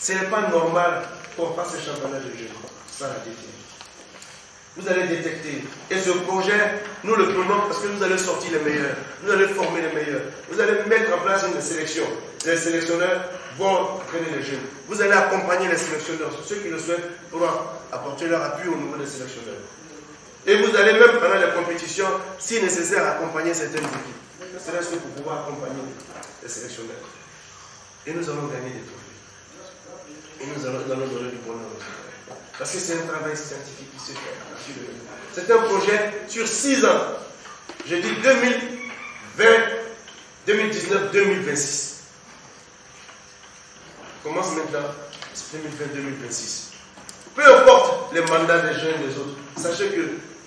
Ce n'est pas normal qu'on fasse ce championnat de jeunes sans la DTN. Vous allez détecter. Et ce projet, nous le prenons parce que vous allez sortir les meilleurs. Vous allez former les meilleurs. Vous allez mettre en place une sélection. Les sélectionneurs vont entraîner les jeunes. Vous allez accompagner les sélectionneurs. Ceux qui le souhaitent pourront apporter leur appui au niveau des sélectionneurs. Et vous allez même pendant les compétitions, si nécessaire, accompagner certaines équipes. Ne serait-ce que pour pouvoir accompagner les sélectionneurs. Et nous allons gagner des trophées. Et nous allons donner du bonheur. Parce que c'est un travail scientifique qui se fait. C'est un projet sur 6 ans. Je dis 2020, 2019, 2026. On commence maintenant, c'est 2020, 2026. Peu importe les mandats des jeunes et des autres, sachez que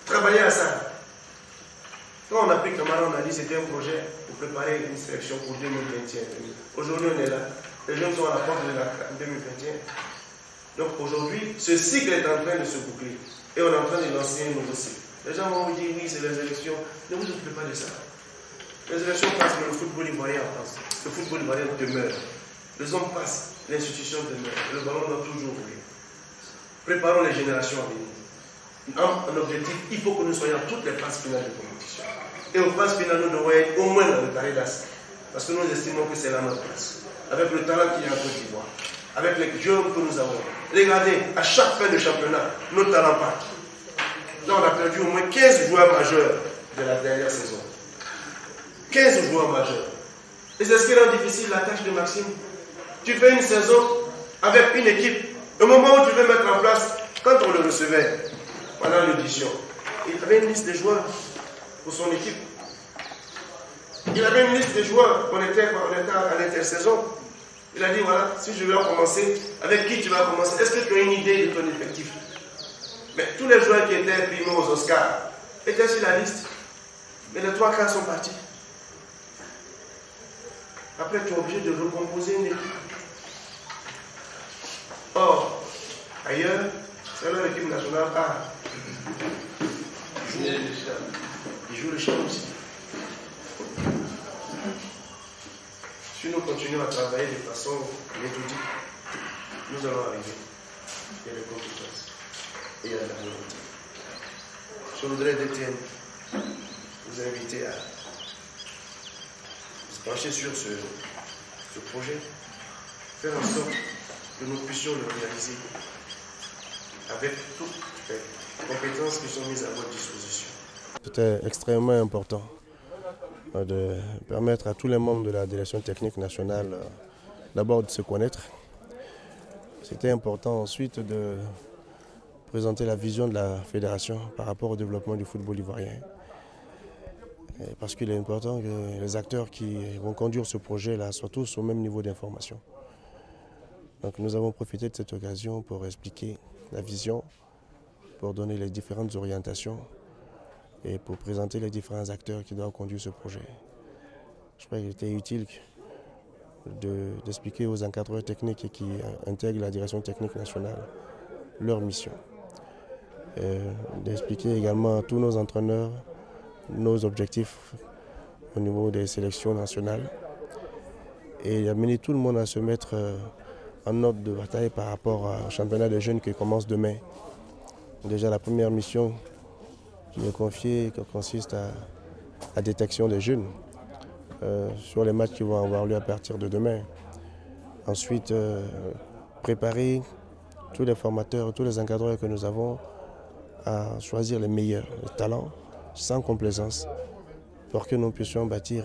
travailler à ça. Quand on a pris Camara, on a dit que c'était un projet pour préparer une sélection pour 2021. Aujourd'hui, on est là. Les jeunes sont à la porte de la 2021. Donc aujourd'hui, ce cycle est en train de se boucler. Et on est en train de lancer un nouveau cycle. Les gens vont vous dire, oui, c'est les élections. Ne vous occupez pas de ça. Les élections passent, mais le football ivoirien avance. Le football ivoirien demeure. Les hommes passent, l'institution demeure. Le ballon doit toujours rouler. Préparons les générations à venir. Un objectif, il faut que nous soyons à toutes les phases finales de compétition. Et aux phases finales, nous devons être au moins dans le carré d'as. Parce que nous estimons que c'est là notre place. Avec le talent qu'il y a en Côte d'Ivoire. Avec les jeunes que nous avons. Regardez, à chaque fin de championnat, nos talents partent. Là, on a perdu au moins 15 joueurs majeurs de la dernière saison. 15 joueurs majeurs. Et c'est ce qui rend difficile la tâche de Maxime. Tu fais une saison avec une équipe. Au moment où tu veux mettre en place, quand on le recevait, pendant l'audition, il avait une liste de joueurs pour son équipe. Il avait une liste de joueurs. On était à l'intersaison. Il a dit, voilà, si je vais commencer, avec qui tu vas commencer? Est-ce que tu as une idée de ton effectif? Mais tous les joueurs qui étaient primés aux Oscars étaient sur la liste. Mais les 3 quarts sont partis. Après, tu es obligé de recomposer une équipe. Or, ailleurs, c'est leur équipe nationale A. Ils jouent le champ aussi. Si nous continuons à travailler de façon méthodique, nous allons arriver. Il y a les compétences et il y a la volonté. Je voudrais DTN vous inviter à se pencher sur ce projet, faire en sorte que nous puissions le réaliser avec toutes les compétences qui sont mises à votre disposition. C'était extrêmement important de permettre à tous les membres de la délégation technique nationale d'abord de se connaître. C'était important ensuite de présenter la vision de la fédération par rapport au développement du football ivoirien. Parce qu'il est important que les acteurs qui vont conduire ce projet-là soient tous au même niveau d'information. Donc nous avons profité de cette occasion pour expliquer la vision, pour donner les différentes orientations et pour présenter les différents acteurs qui doivent conduire ce projet. Je crois qu'il était utile d'expliquer aux encadreurs techniques qui intègrent la direction technique nationale leur mission. D'expliquer également à tous nos entraîneurs nos objectifs au niveau des sélections nationales et d'amener tout le monde à se mettre en ordre de bataille par rapport au championnat des jeunes qui commence demain. Déjà la première mission qui est confiée, qui consiste à la détection des jeunes sur les matchs qui vont avoir lieu à partir de demain. Ensuite, préparer tous les formateurs, tous les encadreurs que nous avons à choisir les meilleurs, les talents, sans complaisance, pour que nous puissions bâtir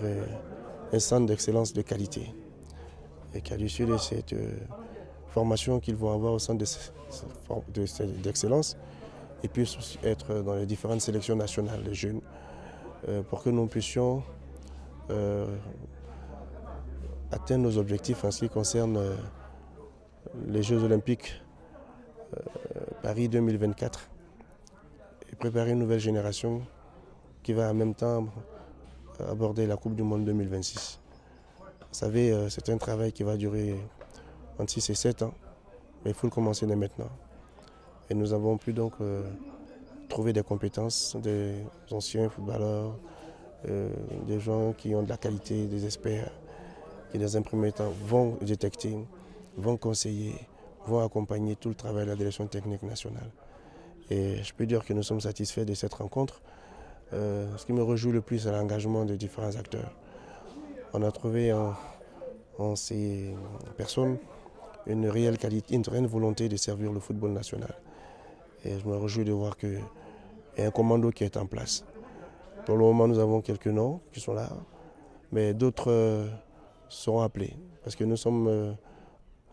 un centre d'excellence de qualité. Et qu'à l'issue de cette formation qu'ils vont avoir au centre d'excellence, ils puissent aussi être dans les différentes sélections nationales des jeunes, pour que nous puissions atteindre nos objectifs en ce qui concerne les Jeux Olympiques Paris 2024 et préparer une nouvelle génération qui va en même temps aborder la Coupe du Monde 2026. Vous savez, c'est un travail qui va durer entre 6 et 7 ans, mais il faut le commencer dès maintenant. Et nous avons pu donc trouver des compétences, des anciens footballeurs, des gens qui ont de la qualité, des experts, qui dans un premier temps vont détecter, vont conseiller, vont accompagner tout le travail de la direction technique nationale. Et je peux dire que nous sommes satisfaits de cette rencontre. Ce qui me réjouit le plus, c'est l'engagement de différents acteurs. On a trouvé en ces personnes une réelle qualité, une réelle volonté de servir le football national. Et je me réjouis de voir qu'il y a un commando qui est en place. Pour le moment, nous avons quelques noms qui sont là, mais d'autres seront appelés parce que nous sommes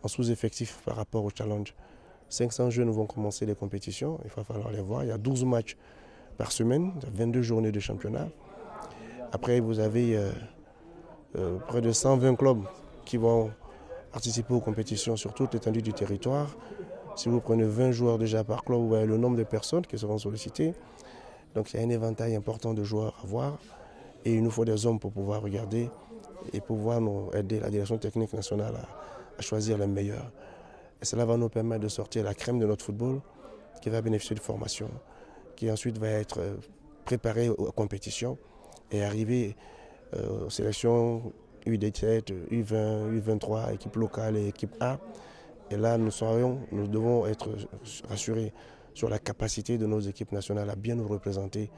en sous-effectif par rapport au challenge. 500 jeunes vont commencer les compétitions, il va falloir les voir. Il y a 12 matchs par semaine, 22 journées de championnat. Après, vous avez près de 120 clubs qui vont participer aux compétitions sur toute l'étendue du territoire. Si vous prenez 20 joueurs déjà par club, vous voyez le nombre de personnes qui seront sollicitées. Donc il y a un éventail important de joueurs à voir et il nous faut des hommes pour pouvoir regarder et pouvoir nous aider la direction technique nationale à choisir les meilleurs. Et cela va nous permettre de sortir la crème de notre football qui va bénéficier de formation, qui ensuite va être préparé aux compétitions et arriver aux sélections U17, U20, U23, équipe locale et équipe A. Et là, nous devons être rassurés sur la capacité de nos équipes nationales à bien nous représenter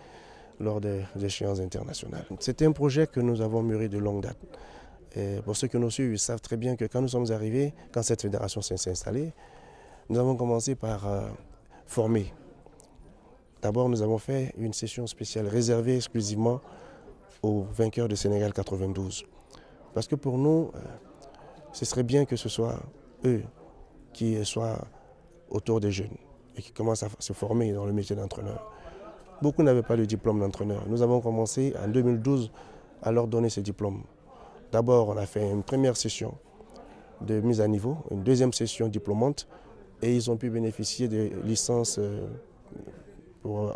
lors des échéances internationales. C'était un projet que nous avons mûri de longue date. Et pour ceux qui nous suivent, ils savent très bien que quand nous sommes arrivés, quand cette fédération s'est installée, nous avons commencé par former. D'abord, nous avons fait une session spéciale réservée exclusivement aux vainqueurs de Sénégal 92. Parce que pour nous, ce serait bien que ce soit eux qui soient autour des jeunes et qui commencent à se former dans le métier d'entraîneur. Beaucoup n'avaient pas le diplôme d'entraîneur. Nous avons commencé en 2012 à leur donner ce diplôme. D'abord, on a fait une première session de mise à niveau, une deuxième session diplômante, et ils ont pu bénéficier de licences pour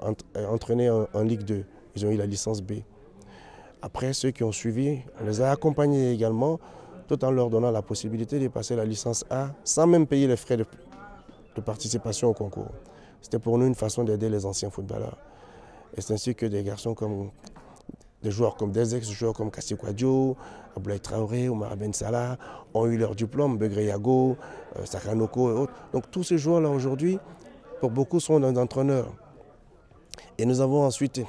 entraîner en Ligue 2. Ils ont eu la licence B. Après, ceux qui ont suivi, on les a accompagnés également, tout en leur donnant la possibilité de passer la licence A sans même payer les frais de participation au concours. C'était pour nous une façon d'aider les anciens footballeurs. Et c'est ainsi que des joueurs comme des ex-joueurs comme Kassi Kouadio, Abdoulaye Traoré, Oumar Ben Salah ont eu leur diplôme, Begré Yago, Sakanoko et autres. Donc tous ces joueurs-là aujourd'hui, pour beaucoup, sont des entraîneurs. Et nous avons ensuite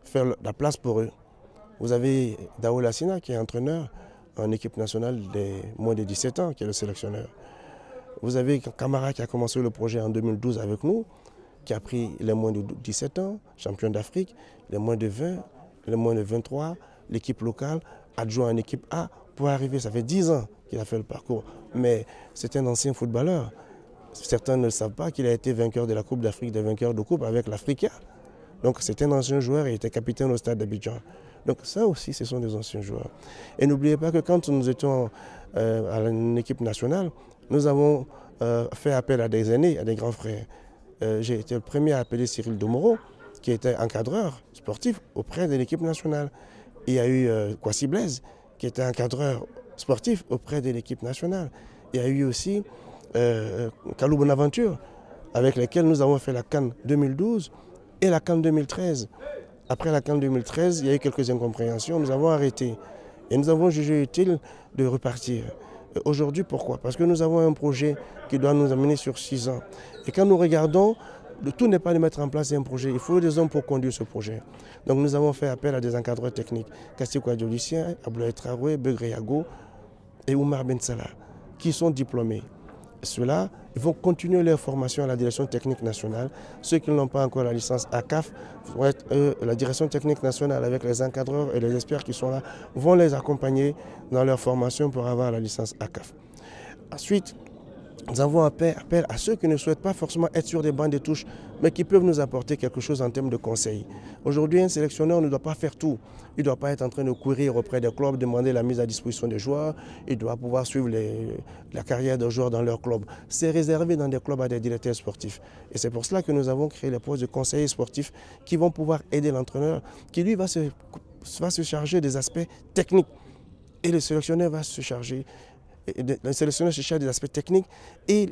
fait la place pour eux. Vous avez Dao Lassina qui est entraîneur en équipe nationale des moins de 17 ans, qui est le sélectionneur. Vous avez Camara qui a commencé le projet en 2012 avec nous, qui a pris les moins de 17 ans, champion d'Afrique, les moins de 20, les moins de 23, l'équipe locale, adjoint en équipe A, pour arriver, ça fait 10 ans qu'il a fait le parcours. Mais c'est un ancien footballeur. Certains ne le savent pas qu'il a été vainqueur de la Coupe d'Afrique, des vainqueurs de Coupe avec l'Africa. Donc c'est un ancien joueur et il était capitaine au stade d'Abidjan. Donc ça aussi, ce sont des anciens joueurs. Et n'oubliez pas que quand nous étions à une équipe nationale, nous avons fait appel à des aînés, à des grands frères. J'ai été le premier à appeler Cyril Domoro, qui était encadreur sportif auprès de l'équipe nationale. Il y a eu Kwasi Blaise, qui était encadreur sportif auprès de l'équipe nationale. Il y a eu aussi Kalou Bonaventure, avec lesquels nous avons fait la CAN 2012 et la CAN 2013. Après la CAN 2013, il y a eu quelques incompréhensions, nous avons arrêté. Et nous avons jugé utile de repartir. Aujourd'hui, pourquoi? Parce que nous avons un projet qui doit nous amener sur 6 ans. Et quand nous regardons, le tout n'est pas de mettre en place un projet, il faut des hommes pour conduire ce projet. Donc nous avons fait appel à des encadreurs techniques, Kassi Kouadio Lucien, Abdoulaye Traoré, Begré Yago et Oumar Ben Salah, qui sont diplômés. Ceux-là, ils vont continuer leur formation à la direction technique nationale. Ceux qui n'ont pas encore la licence ACAF, vont être, la direction technique nationale avec les encadreurs et les experts qui sont là, vont les accompagner dans leur formation pour avoir la licence ACAF. Ensuite, nous avons appel à ceux qui ne souhaitent pas forcément être sur des bancs de touche, mais qui peuvent nous apporter quelque chose en termes de conseils. Aujourd'hui, un sélectionneur ne doit pas faire tout. Il ne doit pas être en train de courir auprès des clubs, demander la mise à disposition des joueurs. Il doit pouvoir suivre la carrière des joueurs dans leur club. C'est réservé dans des clubs à des directeurs sportifs. Et c'est pour cela que nous avons créé les postes de conseillers sportifs qui vont pouvoir aider l'entraîneur, qui lui va se charger des aspects techniques. Et le sélectionneur va se charger. Le sélectionneur se charge des aspects techniques et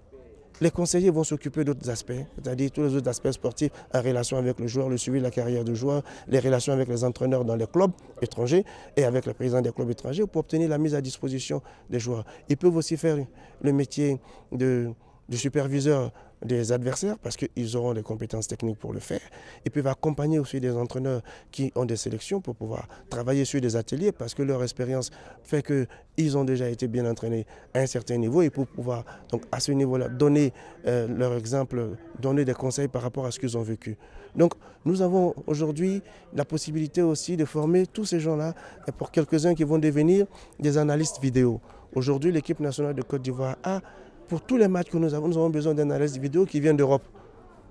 les conseillers vont s'occuper d'autres aspects, c'est-à-dire tous les autres aspects sportifs en relation avec le joueur, le suivi de la carrière du joueur, les relations avec les entraîneurs dans les clubs étrangers et avec les présidents des clubs étrangers pour obtenir la mise à disposition des joueurs. Ils peuvent aussi faire le métier de du superviseur des adversaires parce qu'ils auront des compétences techniques pour le faire. Ils peuvent accompagner aussi des entraîneurs qui ont des sélections pour pouvoir travailler sur des ateliers parce que leur expérience fait qu'ils ont déjà été bien entraînés à un certain niveau et pour pouvoir donc à ce niveau-là donner leur exemple, donner des conseils par rapport à ce qu'ils ont vécu. Donc nous avons aujourd'hui la possibilité aussi de former tous ces gens-là et pour quelques-uns qui vont devenir des analystes vidéo. Aujourd'hui, l'équipe nationale de Côte d'Ivoire a pour tous les matchs que nous avons besoin d'analyse vidéo qui viennent d'Europe.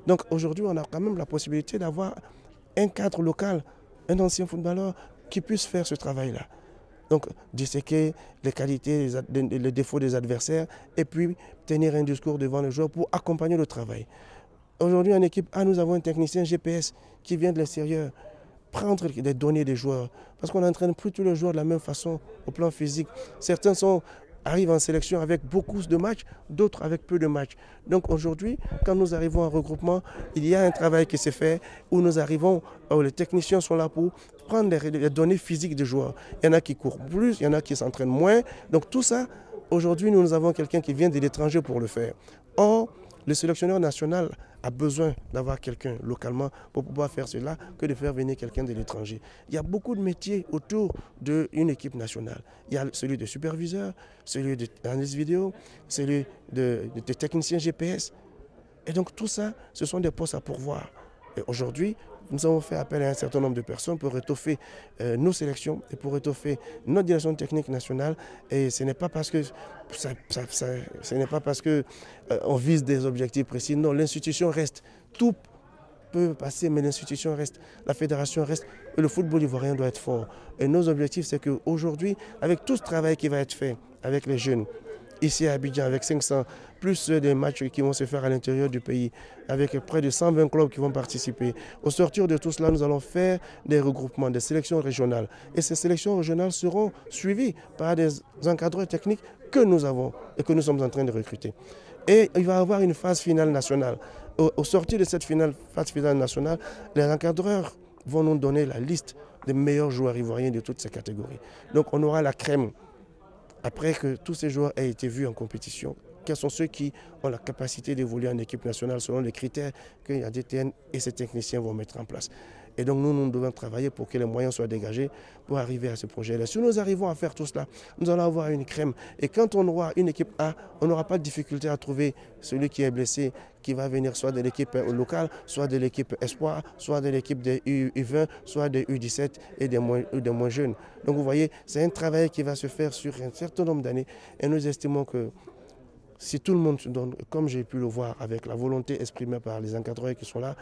Donc aujourd'hui, on a quand même la possibilité d'avoir un cadre local, un ancien footballeur qui puisse faire ce travail-là. Donc disséquer les qualités, les défauts des adversaires et puis tenir un discours devant les joueurs pour accompagner le travail. Aujourd'hui, en équipe A, nous avons un technicien GPS qui vient de l'extérieur prendre les données des joueurs. Parce qu'on n'entraîne plus tous les joueurs de la même façon au plan physique. Certains arrivent en sélection avec beaucoup de matchs, d'autres avec peu de matchs. Donc aujourd'hui, quand nous arrivons en regroupement, il y a un travail qui s'est fait où nous arrivons, où les techniciens sont là pour prendre les données physiques des joueurs. Il y en a qui courent plus, il y en a qui s'entraînent moins. Donc tout ça, aujourd'hui, nous avons quelqu'un qui vient de l'étranger pour le faire. Or, le sélectionneur national a besoin d'avoir quelqu'un localement pour pouvoir faire cela que de faire venir quelqu'un de l'étranger. Il y a beaucoup de métiers autour d'une équipe nationale. Il y a celui de superviseur, celui d'analyste vidéo, celui de technicien GPS. Et donc tout ça, ce sont des postes à pourvoir. Et aujourd'hui, nous avons fait appel à un certain nombre de personnes pour étoffer nos sélections et pour étoffer notre direction technique nationale. Et ce n'est pas parce que on vise des objectifs précis. Non, l'institution reste. Tout peut passer, mais l'institution reste. La fédération reste. Et le football ivoirien doit être fort. Et nos objectifs, c'est qu'aujourd'hui, avec tout ce travail qui va être fait avec les jeunes, ici à Abidjan, avec 500, plus des matchs qui vont se faire à l'intérieur du pays, avec près de 120 clubs qui vont participer. Au sortir de tout cela, nous allons faire des regroupements, des sélections régionales. Et ces sélections régionales seront suivies par des encadreurs techniques que nous avons et que nous sommes en train de recruter. Et il va y avoir une phase finale nationale. Au sortir de cette phase finale nationale, les encadreurs vont nous donner la liste des meilleurs joueurs ivoiriens de toutes ces catégories. Donc on aura la crème. Après que tous ces joueurs aient été vus en compétition, quels sont ceux qui ont la capacité d'évoluer en équipe nationale selon les critères que l'ADTN et ses techniciens vont mettre en place. Et donc nous devons travailler pour que les moyens soient dégagés pour arriver à ce projet-là. Si nous arrivons à faire tout cela, nous allons avoir une crème. Et quand on aura une équipe A, on n'aura pas de difficulté à trouver celui qui est blessé, qui va venir soit de l'équipe locale, soit de l'équipe Espoir, soit de l'équipe des U20, soit des U17 et des moins jeunes. Donc vous voyez, c'est un travail qui va se faire sur un certain nombre d'années. Et nous estimons que si tout le monde se donne, comme j'ai pu le voir avec la volonté exprimée par les encadreurs qui sont là,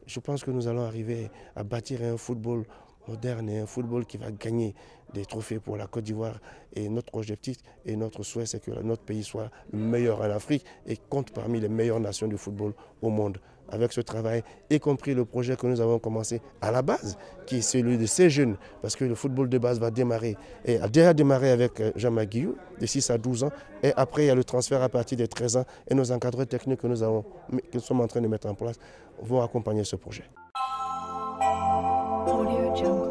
je pense que nous allons arriver à bâtir un football moderne et un football qui va gagner des trophées pour la Côte d'Ivoire. Et notre objectif et notre souhait, c'est que notre pays soit le meilleur en Afrique et compte parmi les meilleures nations du football au monde. Avec ce travail, y compris le projet que nous avons commencé à la base, qui est celui de ces jeunes, parce que le football de base va démarrer, et a déjà démarré avec Jean-Marc Guillou, de 6 à 12 ans, et après il y a le transfert à partir des 13 ans, et nos encadreurs techniques que nous sommes en train de mettre en place vont accompagner ce projet. Audio Jungle.